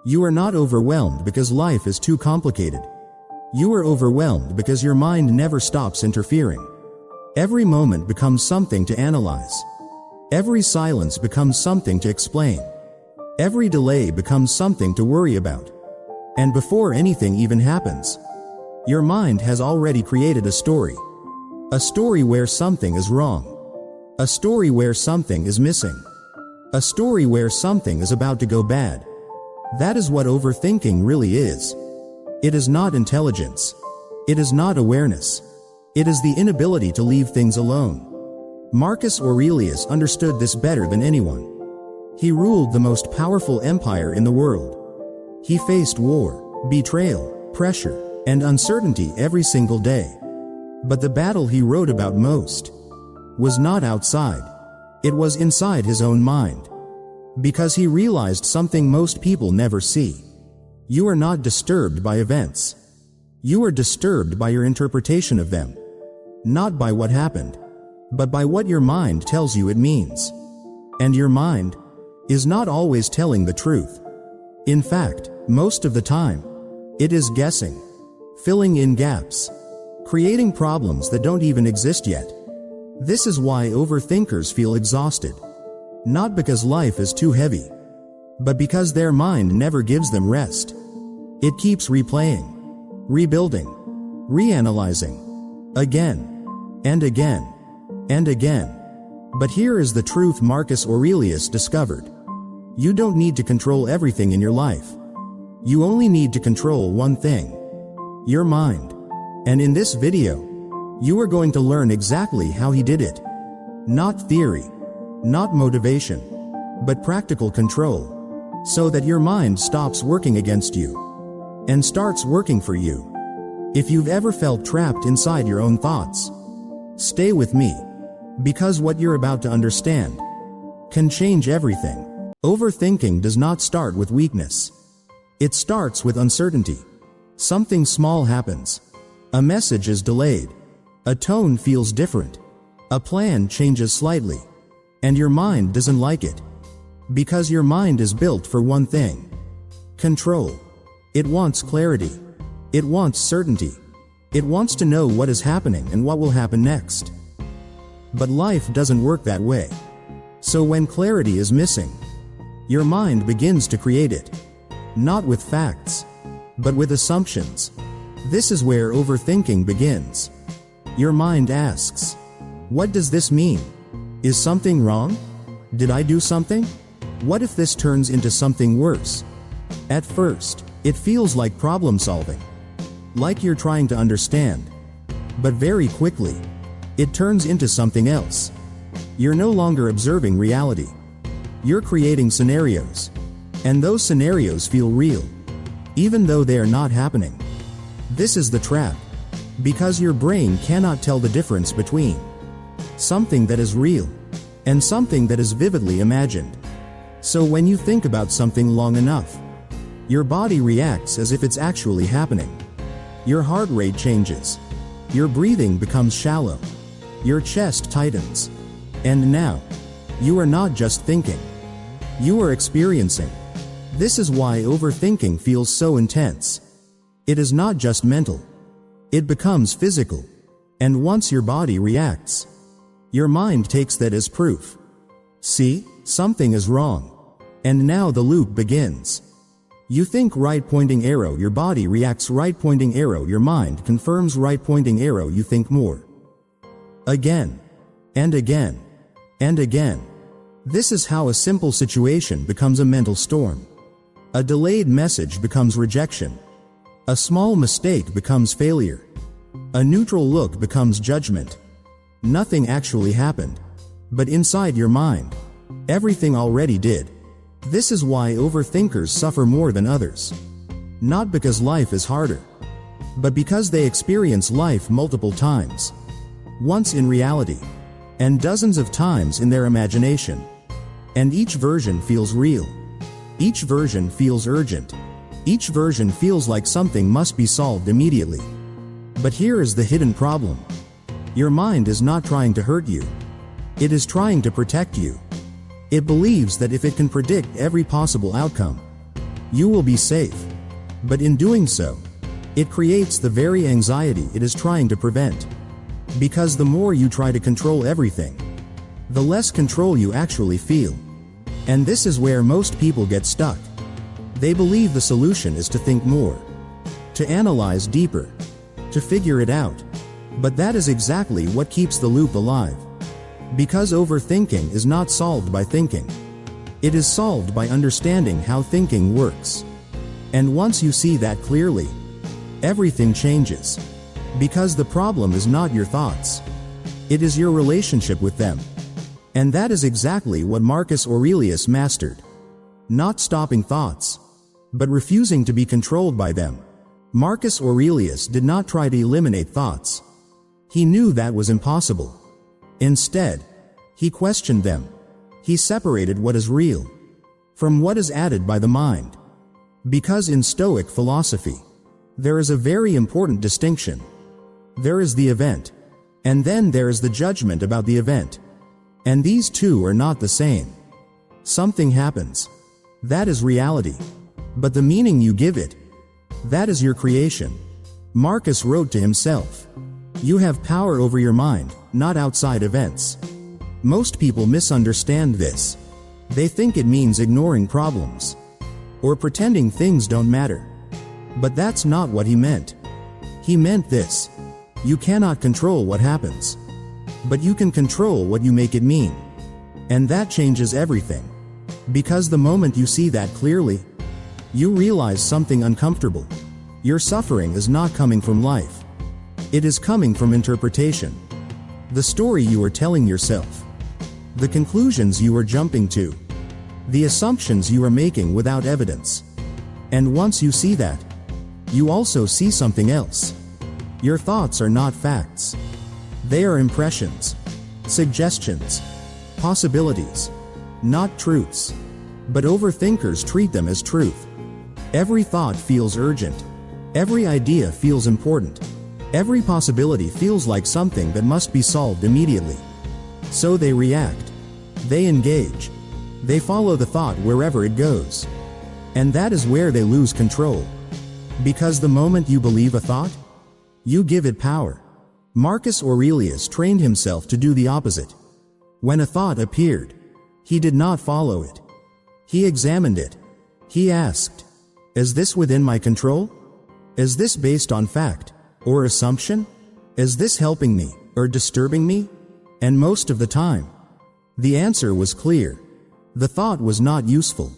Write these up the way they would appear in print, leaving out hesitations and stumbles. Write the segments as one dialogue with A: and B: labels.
A: You are not overwhelmed because life is too complicated. You are overwhelmed because your mind never stops interfering. Every moment becomes something to analyze. Every silence becomes something to explain. Every delay becomes something to worry about. And before anything even happens, your mind has already created a story. A story where something is wrong. A story where something is missing. A story where something is about to go bad. That is what overthinking really is. It is not intelligence. It is not awareness. It is the inability to leave things alone. Marcus Aurelius understood this better than anyone. He ruled the most powerful empire in the world. He faced war, betrayal, pressure, and uncertainty every single day. But the battle he wrote about most was not outside. It was inside his own mind. Because he realized something most people never see. You are not disturbed by events. You are disturbed by your interpretation of them. Not by what happened, but by what your mind tells you it means. And your mind is not always telling the truth. In fact, most of the time, it is guessing, filling in gaps, creating problems that don't even exist yet. This is why overthinkers feel exhausted. Not because life is too heavy, but because their mind never gives them rest. It keeps replaying, rebuilding, reanalyzing, again, and again, and again. But here is the truth Marcus Aurelius discovered. You don't need to control everything in your life. You only need to control one thing: your mind. And in this video, you are going to learn exactly how he did it. Not theory, not motivation, but practical control, so that your mind stops working against you and starts working for you. If you've ever felt trapped inside your own thoughts, stay with me, because what you're about to understand can change everything. Overthinking does not start with weakness. It starts with uncertainty. Something small happens. A message is delayed. A tone feels different. A plan changes slightly. And your mind doesn't like it. Because your mind is built for one thing: control. It wants clarity. It wants certainty. It wants to know what is happening and what will happen next. But life doesn't work that way. So when clarity is missing, your mind begins to create it. Not with facts, but with assumptions. This is where overthinking begins. Your mind asks, what does this mean? Is something wrong? Did I do something? What if this turns into something worse? At first, it feels like problem solving. Like you're trying to understand. But very quickly, it turns into something else. You're no longer observing reality. You're creating scenarios. And those scenarios feel real, even though they are not happening. This is the trap. Because your brain cannot tell the difference between something that is real and something that is vividly imagined. So when you think about something long enough, your body reacts as if it's actually happening. Your heart rate changes. Your breathing becomes shallow. Your chest tightens. And now, you are not just thinking. You are experiencing. This is why overthinking feels so intense. It is not just mental. It becomes physical. And once your body reacts, your mind takes that as proof. See, something is wrong. And now the loop begins. You think right pointing arrow, your body reacts right pointing arrow, your mind confirms right pointing arrow, you think more. Again, and again, and again. This is how a simple situation becomes a mental storm. A delayed message becomes rejection. A small mistake becomes failure. A neutral look becomes judgment. Nothing actually happened. But inside your mind, everything already did. This is why overthinkers suffer more than others. Not because life is harder, but because they experience life multiple times. Once in reality, and dozens of times in their imagination. And each version feels real. Each version feels urgent. Each version feels like something must be solved immediately. But here is the hidden problem. Your mind is not trying to hurt you. It is trying to protect you. It believes that if it can predict every possible outcome, You will be safe. But in doing so, it creates the very anxiety it is trying to prevent. Because the more you try to control everything, the less control you actually feel. And this is where most people get stuck. They believe the solution is to think more, to analyze deeper, to figure it out. But that is exactly what keeps the loop alive. Because overthinking is not solved by thinking. It is solved by understanding how thinking works. And once you see that clearly, everything changes. Because the problem is not your thoughts. It is your relationship with them. And that is exactly what Marcus Aurelius mastered. Not stopping thoughts, but refusing to be controlled by them. Marcus Aurelius did not try to eliminate thoughts. He knew that was impossible. Instead, he questioned them. He separated what is real from what is added by the mind. Because in Stoic philosophy, there is a very important distinction. There is the event, and then there is the judgment about the event. And these two are not the same. Something happens. That is reality. But the meaning you give it, that is your creation. Marcus wrote to himself, "You have power over your mind, not outside events." Most people misunderstand this. They think it means ignoring problems, or pretending things don't matter. But that's not what he meant. He meant this: you cannot control what happens, but you can control what you make it mean. And that changes everything. Because the moment you see that clearly, you realize something uncomfortable. Your suffering is not coming from life. It is coming from interpretation. The story you are telling yourself. The conclusions you are jumping to. The assumptions you are making without evidence. And once you see that, you also see something else. Your thoughts are not facts. They are impressions, suggestions, possibilities, not truths. But overthinkers treat them as truth. Every thought feels urgent. Every idea feels important. Every possibility feels like something that must be solved immediately. So they react. They engage. They follow the thought wherever it goes. And that is where they lose control. Because the moment you believe a thought, you give it power. Marcus Aurelius trained himself to do the opposite. When a thought appeared, he did not follow it. He examined it. He asked, "Is this within my control? Is this based on fact or assumption? Is this helping me or disturbing me?" And most of the time, the answer was clear. The thought was not useful.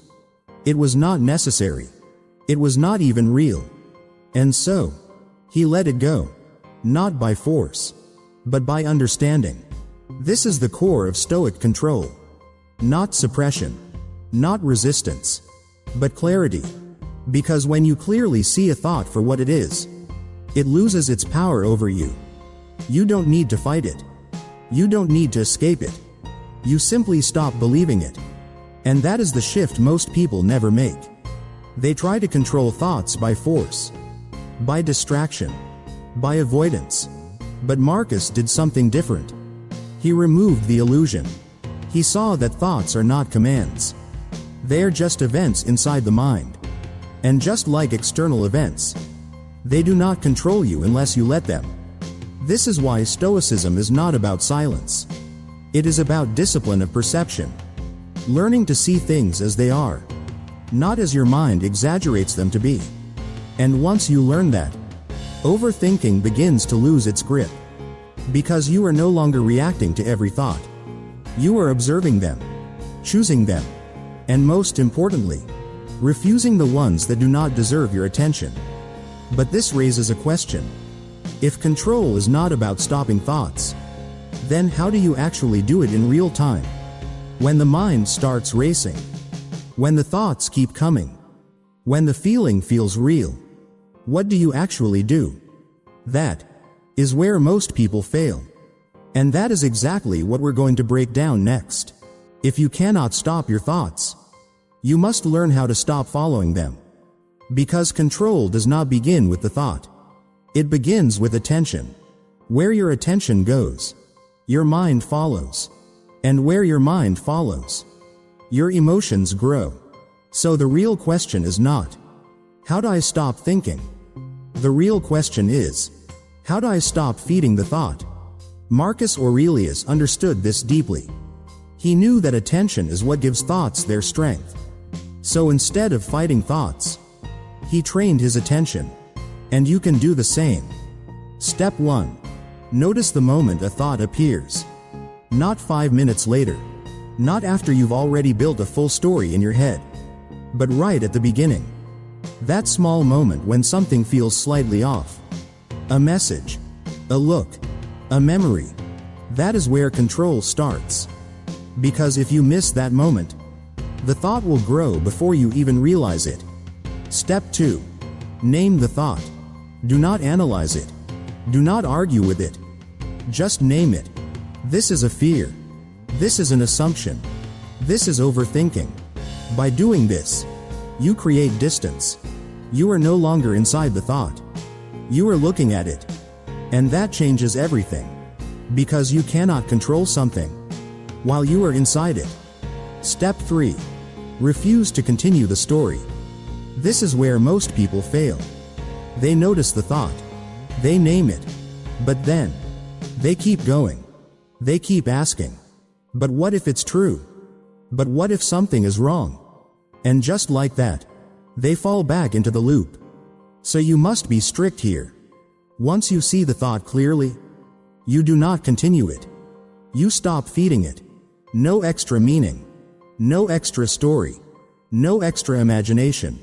A: It was not necessary. It was not even real. And so, he let it go. Not by force, but by understanding. This is the core of Stoic control. Not suppression. Not resistance. But clarity. Because when you clearly see a thought for what it is, it loses its power over you. You don't need to fight it. You don't need to escape it. You simply stop believing it. And that is the shift most people never make. They try to control thoughts by force, by distraction, by avoidance. But Marcus did something different. He removed the illusion. He saw that thoughts are not commands. They are just events inside the mind. And just like external events, they do not control you unless you let them. This is why Stoicism is not about silence. It is about discipline of perception. Learning to see things as they are, not as your mind exaggerates them to be. And once you learn that, overthinking begins to lose its grip. Because you are no longer reacting to every thought. You are observing them, choosing them, and most importantly, refusing the ones that do not deserve your attention. But this raises a question. If control is not about stopping thoughts, then how do you actually do it in real time? When the mind starts racing, when the thoughts keep coming, when the feeling feels real, what do you actually do? That is where most people fail. And that is exactly what we're going to break down next. If you cannot stop your thoughts, you must learn how to stop following them. Because control does not begin with the thought. It begins with attention. Where your attention goes, your mind follows. And where your mind follows, your emotions grow. So the real question is not, how do I stop thinking? The real question is, how do I stop feeding the thought? Marcus Aurelius understood this deeply. He knew that attention is what gives thoughts their strength. So instead of fighting thoughts, he trained his attention. And you can do the same. Step 1. Notice the moment a thought appears. Not 5 minutes later. Not after you've already built a full story in your head. But right at the beginning. That small moment when something feels slightly off. A message. A look. A memory. That is where control starts. Because if you miss that moment, the thought will grow before you even realize it. Step 2. Name the thought. Do not analyze it. Do not argue with it. Just name it. This is a fear. This is an assumption. This is overthinking. By doing this, you create distance. You are no longer inside the thought. You are looking at it. And that changes everything. Because you cannot control something while you are inside it. Step 3. Refuse to continue the story. This is where most people fail. They notice the thought. They name it. But then, they keep going. They keep asking, but what if it's true? But what if something is wrong? And just like that, they fall back into the loop. So you must be strict here. Once you see the thought clearly, you do not continue it. You stop feeding it. No extra meaning. No extra story. No extra imagination.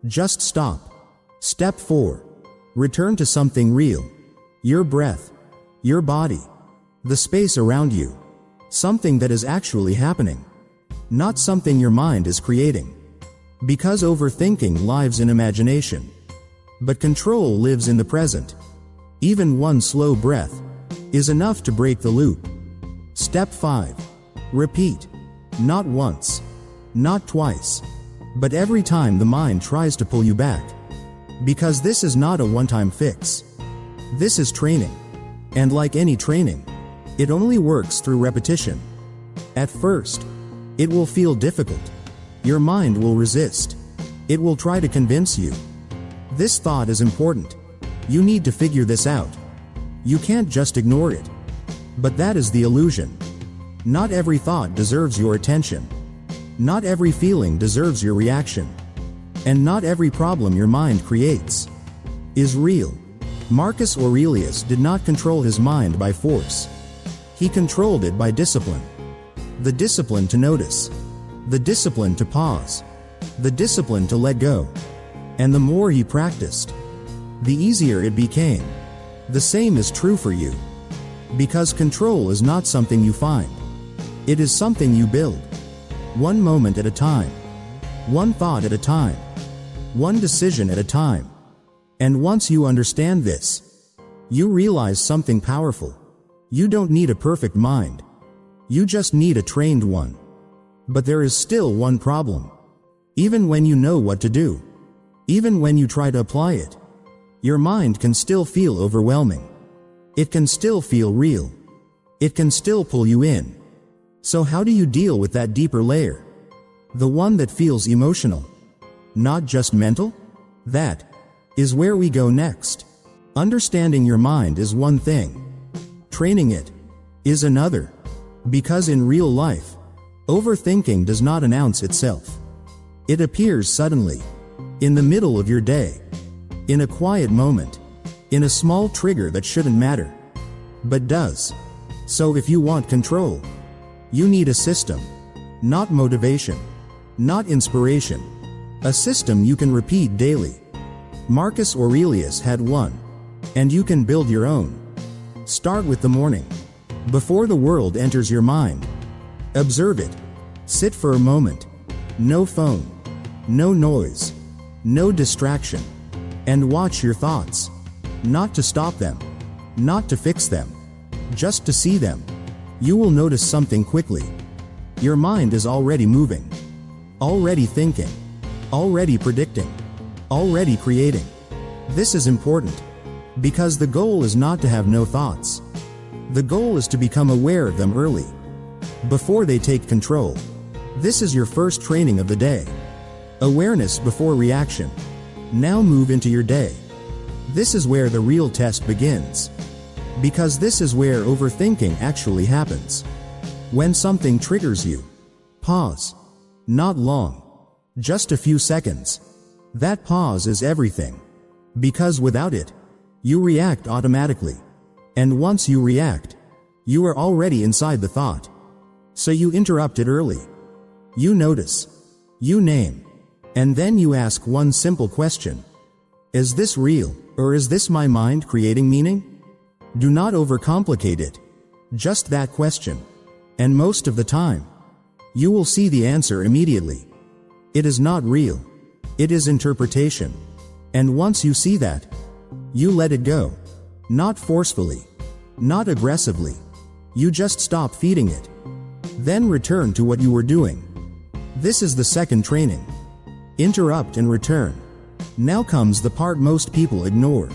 A: Just stop. Step 4. Return to something real. Your breath. Your body. The space around you. Something that is actually happening. Not something your mind is creating. Because overthinking lives in imagination. But control lives in the present. Even one slow breath is enough to break the loop. Step 5. Repeat. Not once. Not twice. But every time the mind tries to pull you back. Because this is not a one-time fix. This is training. And like any training, it only works through repetition. At first, it will feel difficult. Your mind will resist. It will try to convince you. This thought is important. You need to figure this out. You can't just ignore it. But that is the illusion. Not every thought deserves your attention. Not every feeling deserves your reaction. And not every problem your mind creates is real. Marcus Aurelius did not control his mind by force. He controlled it by discipline. The discipline to notice. The discipline to pause. The discipline to let go. And the more he practiced, the easier it became. The same is true for you. Because control is not something you find. It is something you build. One moment at a time. One thought at a time. One decision at a time. And once you understand this, you realize something powerful. You don't need a perfect mind. You just need a trained one. But there is still one problem. Even when you know what to do, even when you try to apply it, your mind can still feel overwhelming. It can still feel real. It can still pull you in. So how do you deal with that deeper layer? The one that feels emotional, not just mental? That is where we go next. Understanding your mind is one thing. Training it is another. Because in real life, overthinking does not announce itself. It appears suddenly, in the middle of your day, in a quiet moment, in a small trigger that shouldn't matter, but does. So if you want control, you need a system, not motivation, not inspiration, a system you can repeat daily. Marcus Aurelius had one, and you can build your own. Start with the morning. Before the world enters your mind, observe it. Sit for a moment. No phone, no noise, no distraction, and watch your thoughts. Not to stop them, not to fix them, just to see them. You will notice something quickly. Your mind is already moving, already thinking, already predicting, already creating. This is important, because the goal is not to have no thoughts. The goal is to become aware of them early, before they take control. This is your first training of the day. Awareness before reaction. Now move into your day. This is where the real test begins. Because this is where overthinking actually happens. When something triggers you, pause. Not long. Just a few seconds. That pause is everything. Because without it, you react automatically. And once you react, you are already inside the thought. So you interrupt it early. You notice. You name. And then you ask one simple question. Is this real, or is this my mind creating meaning? Do not overcomplicate it. Just that question. And most of the time, you will see the answer immediately. It is not real. It is interpretation. And once you see that, you let it go. Not forcefully. Not aggressively. You just stop feeding it. Then return to what you were doing. This is the second training. Interrupt and return. Now comes the part most people ignore.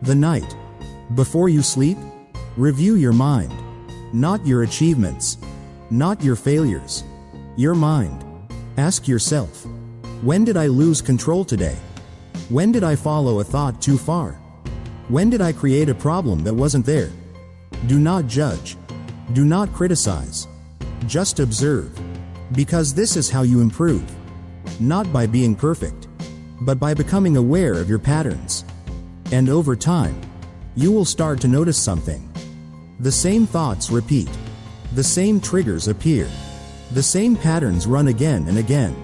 A: The night. Before you sleep, review your mind. Not your achievements. Not your failures. Your mind. Ask yourself, when did I lose control today? When did I follow a thought too far? When did I create a problem that wasn't there? Do not judge. Do not criticize. Just observe. Because this is how you improve. Not by being perfect, but by becoming aware of your patterns. And over time, you will start to notice something. The same thoughts repeat. The same triggers appear. The same patterns run again and again.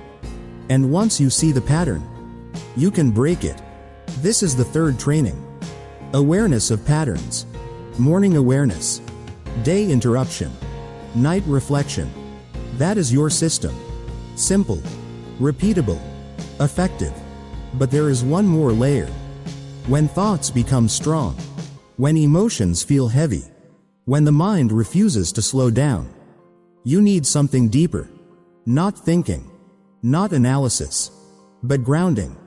A: And once you see the pattern, you can break it. This is the third training. Awareness of patterns. Morning awareness. Day interruption. Night reflection. That is your system. Simple. Repeatable. Effective. But there is one more layer. When thoughts become strong. When emotions feel heavy. When the mind refuses to slow down. You need something deeper. Not thinking. Not analysis. But grounding.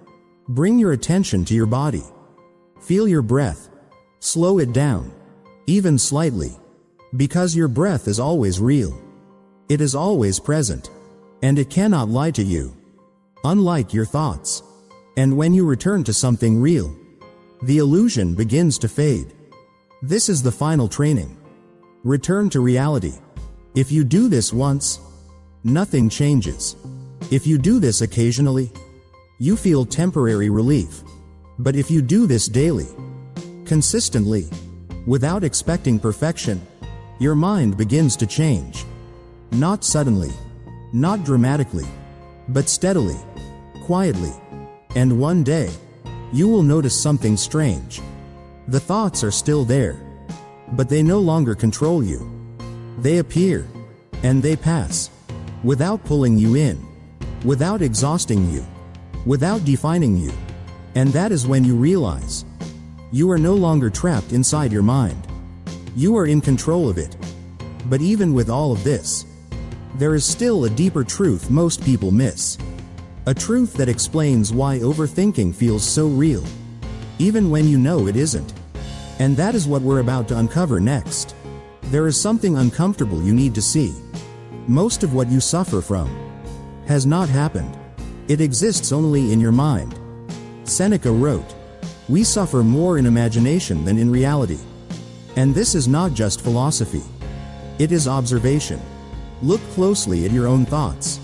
A: Bring your attention to your body. Feel your breath. Slow it down. Even slightly. Because your breath is always real. It is always present. And it cannot lie to you. Unlike your thoughts. And when you return to something real, the illusion begins to fade. This is the final training. Return to reality. If you do this once, nothing changes. If you do this occasionally, you feel temporary relief. But if you do this daily, consistently, without expecting perfection, your mind begins to change. Not suddenly, not dramatically, but steadily, quietly. And one day, you will notice something strange. The thoughts are still there, but they no longer control you. They appear, and they pass, without pulling you in, without exhausting you, without defining you. And that is when you realize, you are no longer trapped inside your mind. You are in control of it. But even with all of this, there is still a deeper truth most people miss. A truth that explains why overthinking feels so real, even when you know it isn't. And that is what we're about to uncover next. There is something uncomfortable you need to see. Most of what you suffer from has not happened. It exists only in your mind. Seneca wrote, "We suffer more in imagination than in reality." And this is not just philosophy. It is observation. Look closely at your own thoughts.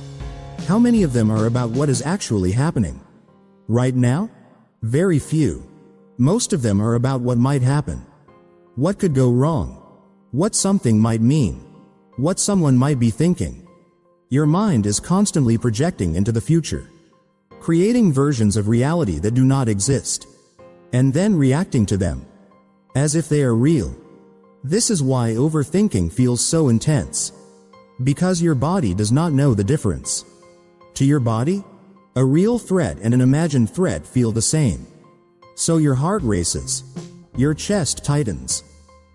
A: How many of them are about what is actually happening? Right now? Very few. Most of them are about what might happen. What could go wrong? What something might mean? What someone might be thinking? Your mind is constantly projecting into the future, creating versions of reality that do not exist, and then reacting to them as if they are real. This is why overthinking feels so intense. Because your body does not know the difference. To your body, a real threat and an imagined threat feel the same. So your heart races, your chest tightens,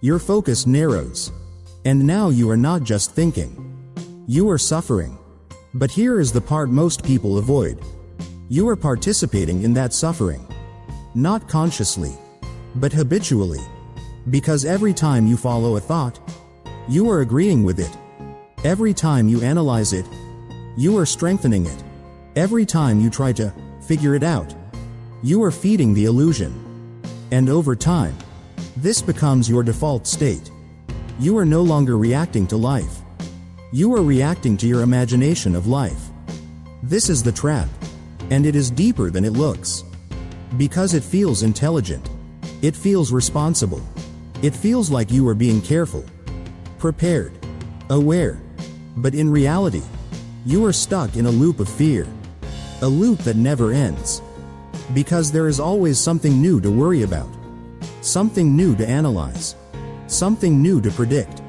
A: your focus narrows, and now you are not just thinking. You are suffering. But here is the part most people avoid. You are participating in that suffering. Not consciously, but habitually. Because every time you follow a thought, you are agreeing with it. Every time you analyze it, you are strengthening it. Every time you try to figure it out, you are feeding the illusion. And over time, this becomes your default state. You are no longer reacting to life. You are reacting to your imagination of life. This is the trap, and it is deeper than it looks. Because it feels intelligent. It feels responsible. It feels like you are being careful, prepared, aware. But in reality, you are stuck in a loop of fear. A loop that never ends. Because there is always something new to worry about. Something new to analyze. Something new to predict.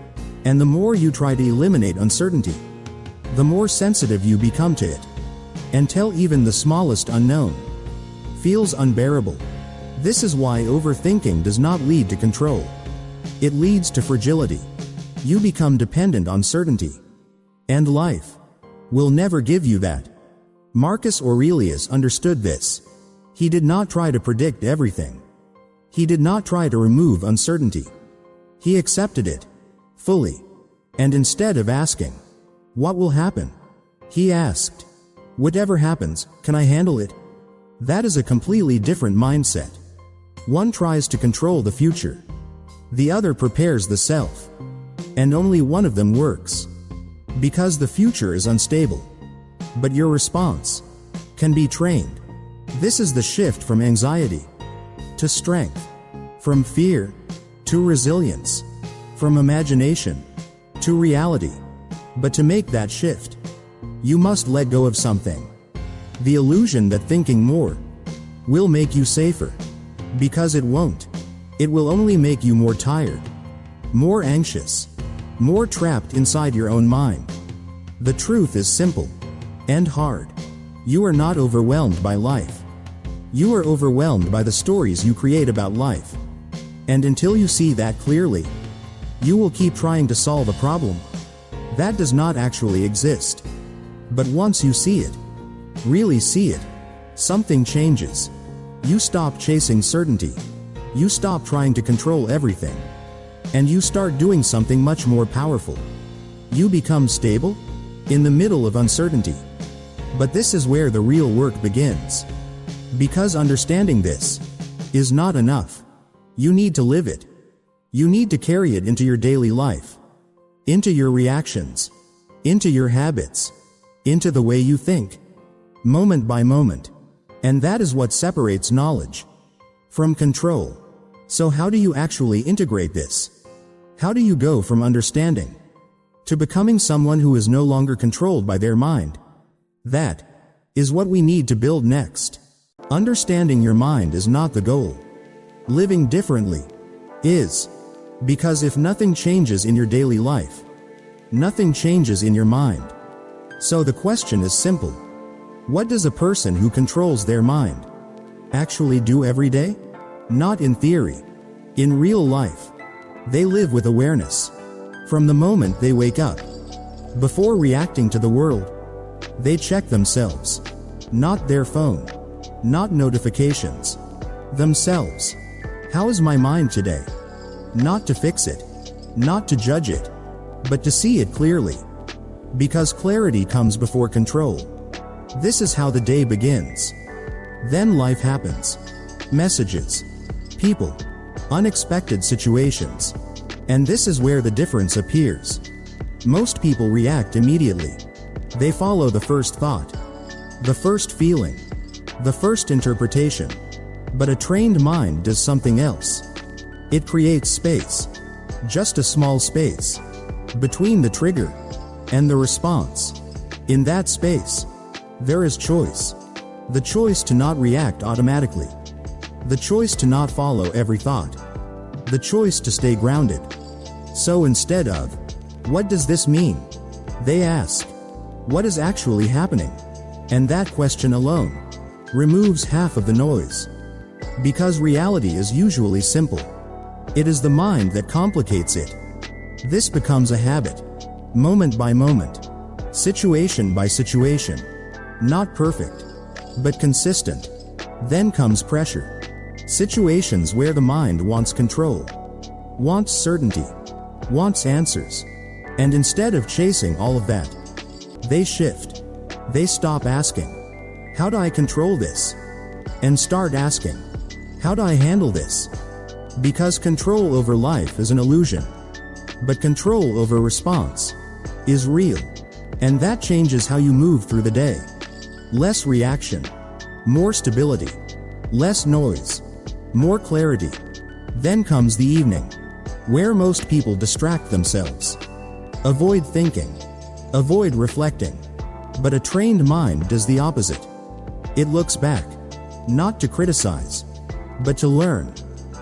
A: And the more you try to eliminate uncertainty, the more sensitive you become to it. Until even the smallest unknown feels unbearable. This is why overthinking does not lead to control. It leads to fragility. You become dependent on certainty. And life will never give you that. Marcus Aurelius understood this. He did not try to predict everything. He did not try to remove uncertainty. He accepted it fully. And instead of asking, "What will happen?" he asked, "Whatever happens, can I handle it?" That is a completely different mindset. One tries to control the future. The other prepares the self. And only one of them works. Because the future is unstable. But your response can be trained. This is the shift from anxiety to strength, from fear to resilience, from imagination to reality. But to make that shift, you must let go of something. The illusion that thinking more will make you safer. Because it won't. It will only make you more tired, more anxious, more trapped inside your own mind. The truth is simple and hard. You are not overwhelmed by life. You are overwhelmed by the stories you create about life. And until you see that clearly, you will keep trying to solve a problem that does not actually exist. But once you see it, really see it, something changes. You stop chasing certainty. You stop trying to control everything. And you start doing something much more powerful. You become stable in the middle of uncertainty. But this is where the real work begins. Because understanding this is not enough. You need to live it. You need to carry it into your daily life, into your reactions, into your habits, into the way you think, moment by moment. And that is what separates knowledge from control. So how do you actually integrate this? How do you go from understanding to becoming someone who is no longer controlled by their mind? That is what we need to build next. Understanding your mind is not the goal. Living differently is. Because if nothing changes in your daily life, nothing changes in your mind. So the question is simple. What does a person who controls their mind actually do every day? Not in theory. In real life. They live with awareness. From the moment they wake up. Before reacting to the world, they check themselves. Not their phone. Not notifications. Themselves. How is my mind today? Not to fix it. Not to judge it. But to see it clearly. Because clarity comes before control. This is how the day begins. Then life happens. Messages. People. Unexpected situations. And this is where the difference appears. Most people react immediately. They follow the first thought, the first feeling, the first interpretation. But a trained mind does something else. It creates space, just a small space, between the trigger and the response. In that space, there is choice. The choice to not react automatically. The choice to not follow every thought. The choice to stay grounded. So instead of, "What does this mean?" they ask, "What is actually happening?" And that question alone removes half of the noise. Because reality is usually simple. It is the mind that complicates it. This becomes a habit, moment by moment, situation by situation. Not perfect, but consistent. Then comes pressure. Situations where the mind wants control, wants certainty, wants answers. And instead of chasing all of that, they shift. They stop asking, How do I control this? And start asking, how do I handle this? Because control over life is an illusion. But control over response is real. And that changes how you move through the day. Less reaction, more stability, less noise, more clarity. Then comes the evening, where most people distract themselves. Avoid thinking, avoid reflecting. But a trained mind does the opposite. It looks back, not to criticize, but to learn.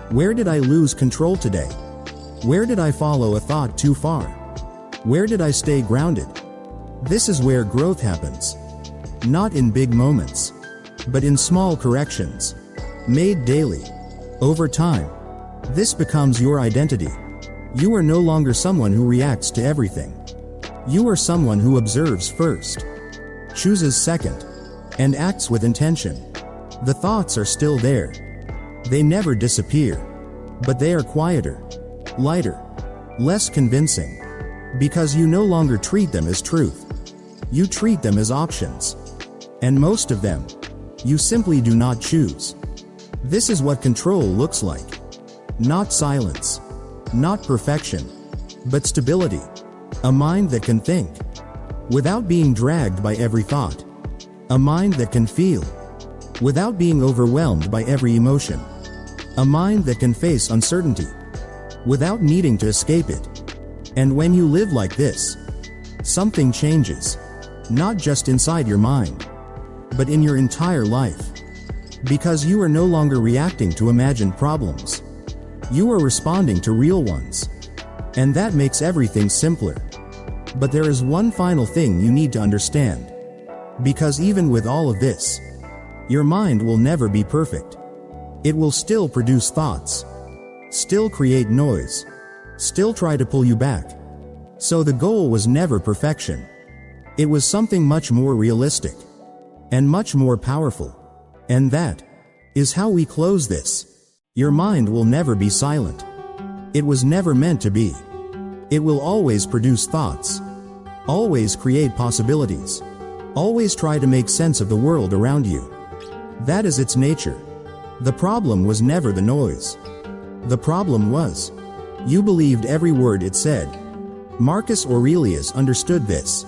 A: Where did I lose control today? Where did I follow a thought too far? Where did I stay grounded? This is where growth happens. Not in big moments, but in small corrections, made daily. Over time, this becomes your identity. You are no longer someone who reacts to everything. You are someone who observes first, chooses second, and acts with intention. The thoughts are still there. They never disappear, but they are quieter, lighter, less convincing, because you no longer treat them as truth. You treat them as options. And most of them, you simply do not choose. This is what control looks like. Not silence, not perfection, but stability. A mind that can think, without being dragged by every thought. A mind that can feel, without being overwhelmed by every emotion. A mind that can face uncertainty, without needing to escape it. And when you live like this, something changes. Not just inside your mind, but in your entire life. Because you are no longer reacting to imagined problems. You are responding to real ones. And that makes everything simpler. But there is one final thing you need to understand. Because even with all of this, your mind will never be perfect. It will still produce thoughts, still create noise, still try to pull you back. So the goal was never perfection. It was something much more realistic and much more powerful. And that is how we close this. Your mind will never be silent. It was never meant to be. It will always produce thoughts, always create possibilities, always try to make sense of the world around you. That is its nature. The problem was never the noise. The problem was, you believed every word it said. Marcus Aurelius understood this.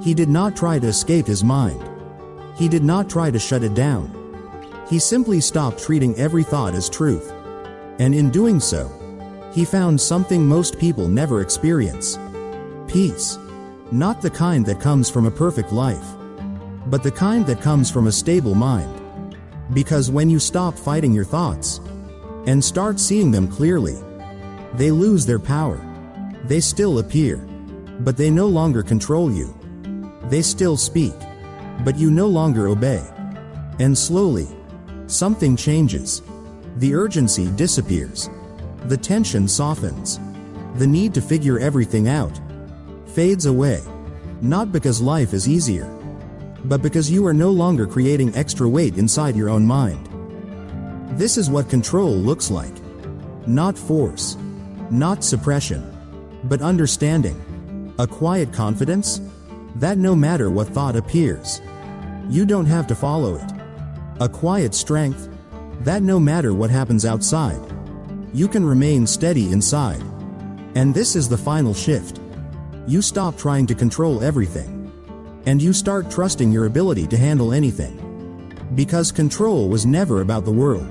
A: He did not try to escape his mind. He did not try to shut it down. He simply stopped treating every thought as truth. And in doing so, he found something most people never experience. Peace. Not the kind that comes from a perfect life, but the kind that comes from a stable mind. Because when you stop fighting your thoughts and start seeing them clearly, they lose their power. They still appear, but they no longer control you. They still speak, but you no longer obey. And slowly, something changes. The urgency disappears. The tension softens. The need to figure everything out fades away. Not because life is easier, but because you are no longer creating extra weight inside your own mind. This is what control looks like. Not force, not suppression, but understanding. A quiet confidence that no matter what thought appears, you don't have to follow it. A quiet strength that no matter what happens outside, you can remain steady inside. And this is the final shift. You stop trying to control everything, and you start trusting your ability to handle anything. Because control was never about the world.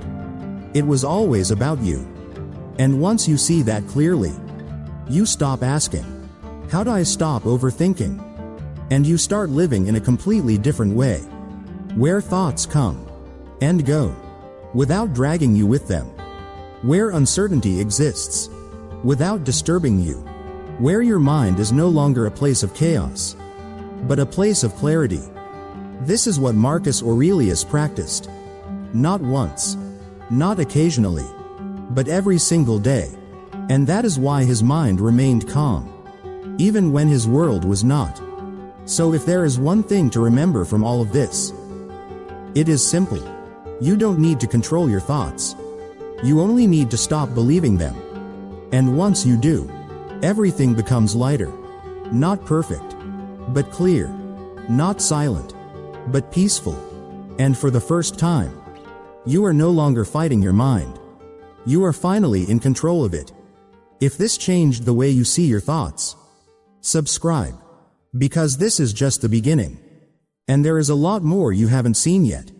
A: It was always about you. And once you see that clearly, you stop asking, how do I stop overthinking? And you start living in a completely different way, where thoughts come and go without dragging you with them, where uncertainty exists without disturbing you, where your mind is no longer a place of chaos, but a place of clarity. This is what Marcus Aurelius practiced. Not once, not occasionally, but every single day. And that is why his mind remained calm, even when his world was not. So if there is one thing to remember from all of this, it is simple. You don't need to control your thoughts. You only need to stop believing them. And once you do, everything becomes lighter. Not perfect, but clear. Not silent, but peaceful. And for the first time, you are no longer fighting your mind. You are finally in control of it. If this changed the way you see your thoughts, subscribe. Because this is just the beginning. And there is a lot more you haven't seen yet.